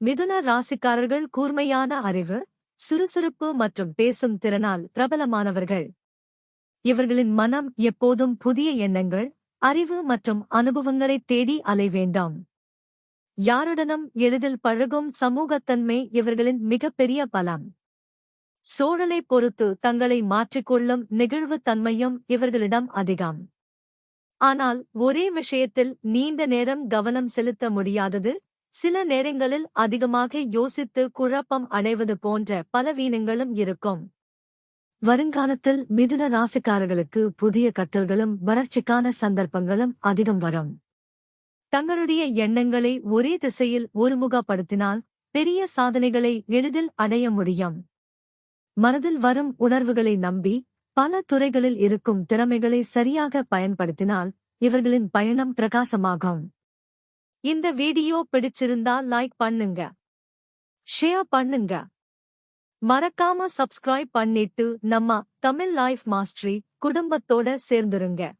மிதுன ராசிக்காரர்கள் கூர்மையான அறிவு, சுறுசுறுப்பு மற்றும் பேசும் திறனால் பிரபலமானவர்கள். இவர்களின் மனம் எப்போதும் புதிய எண்ணங்கள், அறிவு மற்றும் அனுபவங்களைத் தேடி அலை வேண்டாம். யாருடனும் எளிதில் பழகும் சமூகத்தன்மை இவர்களின் மிகப்பெரிய பலம். சூழலைப் பொறுத்து தங்களை மாற்றிக்கொள்ளும் நெகிழ்வுத்தன்மையும் இவர்களிடம் அதிகம். ஆனால் ஒரே விஷயத்தில் நீண்ட நேரம் கவனம் செலுத்த முடியாதது, சில நேரங்களில் அதிகமாக யோசித்து குழப்பம் அடைவது போன்ற பலவீனங்களும் இருக்கும். வருங்காலத்தில் மிதுன ராசிக்காரர்களுக்கு புதிய கற்றல்களும் வளர்ச்சிக்கான சந்தர்ப்பங்களும் அதிகம் வரும். தங்களுடைய எண்ணங்களை ஒரே திசையில் ஒருமுகப்படுத்தினால் பெரிய சாதனைகளை எளிதில் அடைய முடியும். மனதில் வரும் உணர்வுகளை நம்பி பல துறைகளில் இருக்கும் திறமைகளை சரியாக பயன்படுத்தினால் இவர்களின் பயணம் பிரகாசமாகும். இந்த வீடியோ பிடிச்சிருந்தா லைக் பண்ணுங்க, ஷேர் பண்ணுங்க, மறக்காம சப்ஸ்கிரைப் பண்ணிட்டு நம்ம தமிழ் லைஃப் மாஸ்டரி குடும்பத்தோட சேர்ந்துருங்க.